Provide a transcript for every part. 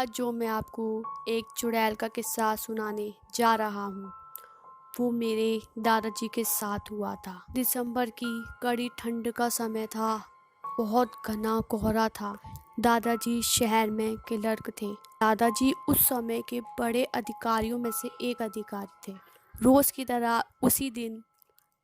आज जो मैं आपको एक चुड़ैल का किस्सा सुनाने जा रहा हूँ वो मेरे दादाजी के साथ हुआ था। दिसंबर की कड़ी ठंड का समय था। बहुत घना कोहरा था। दादाजी शहर में क्लर्क थे। दादाजी उस समय के बड़े अधिकारियों में से एक अधिकारी थे। रोज की तरह उसी दिन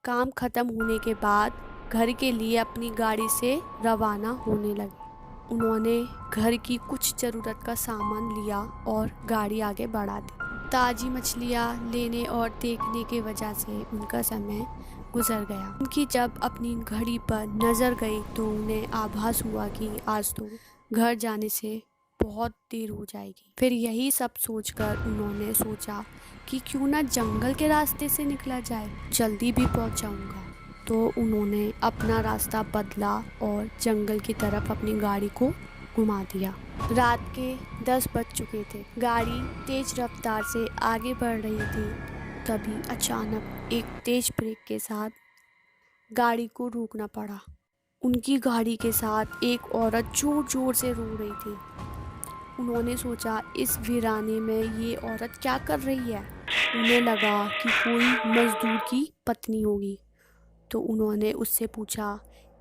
काम खत्म होने के बाद घर के लिए अपनी गाड़ी से रवाना होने लगे। उन्होंने घर की कुछ ज़रूरत का सामान लिया और गाड़ी आगे बढ़ा दी। ताज़ी मछलियाँ लेने और देखने की वजह से उनका समय गुजर गया। उनकी जब अपनी घड़ी पर नज़र गई तो उन्हें आभास हुआ कि आज तो घर जाने से बहुत देर हो जाएगी। फिर यही सब सोचकर उन्होंने सोचा कि क्यों ना जंगल के रास्ते से निकला जाए, जल्दी भी पहुंच जाऊंगा। तो उन्होंने अपना रास्ता बदला और जंगल की तरफ अपनी गाड़ी को घुमा दिया। रात के 10 बज चुके थे। गाड़ी तेज रफ्तार से आगे बढ़ रही थी। तभी अचानक एक तेज ब्रेक के साथ गाड़ी को रोकना पड़ा। उनकी गाड़ी के साथ एक औरत जोर जोर से रो रही थी। उन्होंने सोचा इस वीराने में ये औरत क्या कर रही है। उन्हें लगा कि कोई मजदूर की पत्नी होगी। तो उन्होंने उससे पूछा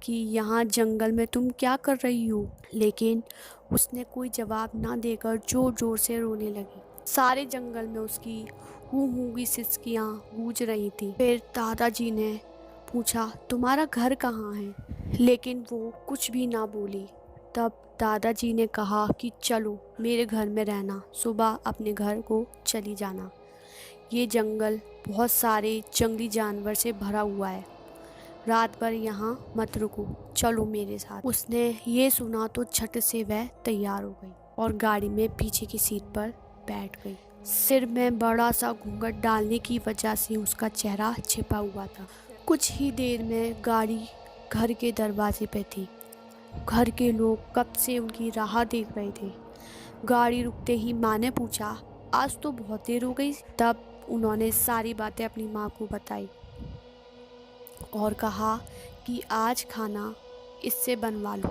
कि यहाँ जंगल में तुम क्या कर रही हो, लेकिन उसने कोई जवाब ना देकर जोर जोर से रोने लगी। सारे जंगल में उसकी हू की सिसकियाँ गूंज रही थी। फिर दादाजी ने पूछा तुम्हारा घर कहाँ है, लेकिन वो कुछ भी ना बोली। तब दादाजी ने कहा कि चलो मेरे घर में रहना, सुबह अपने घर को चली जाना। ये जंगल बहुत सारे जंगली जानवर से भरा हुआ है, रात भर यहाँ मत रुको, चलो मेरे साथ। उसने ये सुना तो झट से वह तैयार हो गई और गाड़ी में पीछे की सीट पर बैठ गई। सिर में बड़ा सा घूंघट डालने की वजह से उसका चेहरा छिपा हुआ था। कुछ ही देर में गाड़ी घर के दरवाजे पे थी। घर के लोग कब से उनकी राह देख रहे थे। गाड़ी रुकते ही माँ ने पूछा आज तो बहुत देर हो गई। तब उन्होंने सारी बातें अपनी माँ को बताई और कहा कि आज खाना इससे बनवा लो,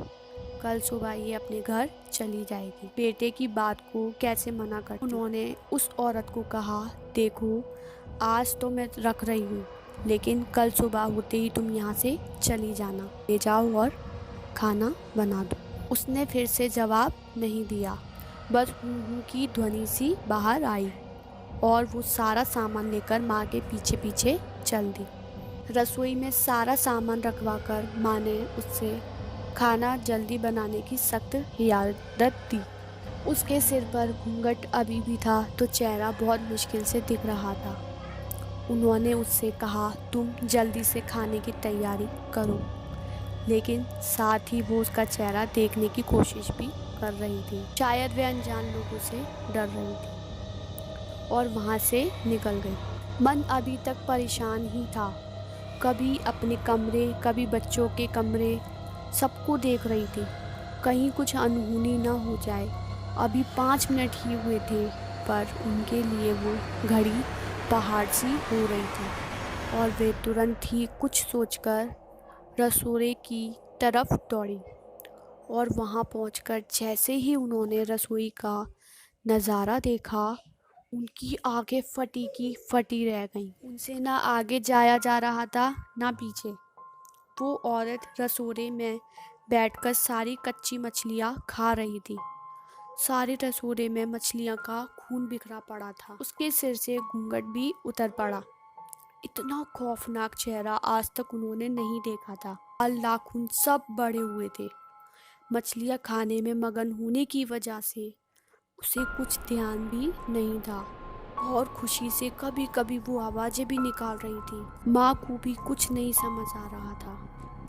कल सुबह ये अपने घर चली जाएगी। बेटे की बात को कैसे मना कर। उन्होंने उस औरत को कहा देखो आज तो मैं रख रही हूँ, लेकिन कल सुबह होते ही तुम यहाँ से चली जाना, ले जाओ और खाना बना दो। उसने फिर से जवाब नहीं दिया, बस हूँ की ध्वनि सी बाहर आई और वो सारा सामान लेकर माँ के पीछे पीछे चल दी। रसोई में सारा सामान रखवाकर माँ ने उससे खाना जल्दी बनाने की सख्त हिदायत दी। उसके सिर पर घूंघट अभी भी था तो चेहरा बहुत मुश्किल से दिख रहा था। उन्होंने उससे कहा तुम जल्दी से खाने की तैयारी करो, लेकिन साथ ही वो उसका चेहरा देखने की कोशिश भी कर रही थी। शायद वे अनजान लोगों से डर रही थी और वहाँ से निकल गई। मन अभी तक परेशान ही था। कभी अपने कमरे, कभी बच्चों के कमरे, सबको देख रही थी, कहीं कुछ अनहोनी ना हो जाए। अभी 5 मिनट ही हुए थे, पर उनके लिए वो घड़ी पहाड़ सी हो रही थी और वे तुरंत ही कुछ सोचकर रसोई की तरफ दौड़ी। और वहाँ पहुंचकर जैसे ही उन्होंने रसोई का नज़ारा देखा, उनकी आंखें फटी की फटी रह गईं। उनसे ना आगे जाया जा रहा था ना पीछे। वो औरत रसोई में बैठकर सारी कच्ची मछलियाँ खा रही थी। सारी रसोई में मछलियाँ का खून बिखरा पड़ा था। उसके सिर से घूंघट भी उतर पड़ा। इतना खौफनाक चेहरा आज तक उन्होंने नहीं देखा था। बाल नाखून सब बड़े हुए थे। मछलियाँ खाने में मगन होने की वजह से उसे कुछ ध्यान भी नहीं था और खुशी से कभी कभी वो आवाज़ें भी निकाल रही थी। माँ को भी कुछ नहीं समझ आ रहा था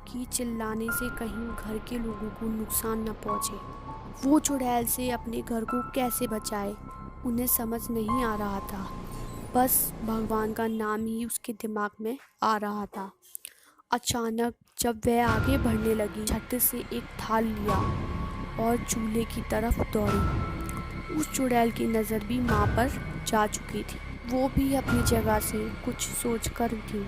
कि चिल्लाने से कहीं घर के लोगों को नुकसान न पहुँचे। वो चुड़ैल से अपने घर को कैसे बचाए उन्हें समझ नहीं आ रहा था। बस भगवान का नाम ही उसके दिमाग में आ रहा था। अचानक जब वह आगे बढ़ने लगी, झट से एक थाल लिया और चूल्हे की तरफ दौड़ी। उस चुड़ैल की नज़र भी माँ पर जा चुकी थी। वो भी अपनी जगह से कुछ सोच कर उठी।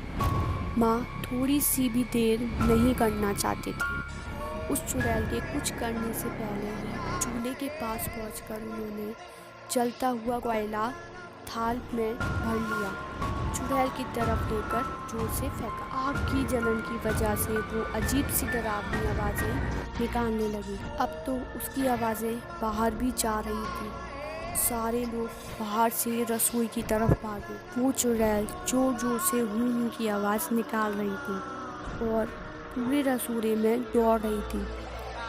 माँ थोड़ी सी भी देर नहीं करना चाहती थी। उस चुड़ैल के कुछ करने से पहले ही चूल्हे चूल्हे के पास पहुंचकर उन्होंने जलता हुआ कोयला थाल में भर लिया, चुड़ैल की तरफ लेकर जोर से फेंका। आग की जलन की वजह से वो अजीब सी डरावनी आवाज़ें निकालने लगी। अब तो उसकी आवाज़ें बाहर भी जा रही थी। सारे लोग बाहर से रसोई की तरफ भागे। वो चुड़ैल जोर जोर से हूँ की आवाज़ निकाल रही थी और पूरे रसोई में दौड़ रही थी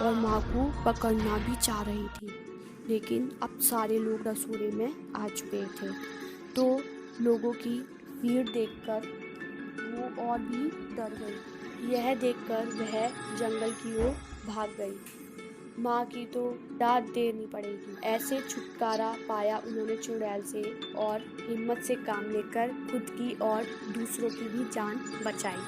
और माँ को पकड़ना भी चाह रही थी। लेकिन अब सारे लोग रसोई में आ चुके थे, तो लोगों की भीड़ देखकर वो और भी डर गई। यह देखकर वह जंगल की ओर भाग गई। माँ की तो डांट देनी पड़ेगी। ऐसे छुटकारा पाया उन्होंने चुड़ैल से और हिम्मत से काम लेकर खुद की और दूसरों की भी जान बचाई।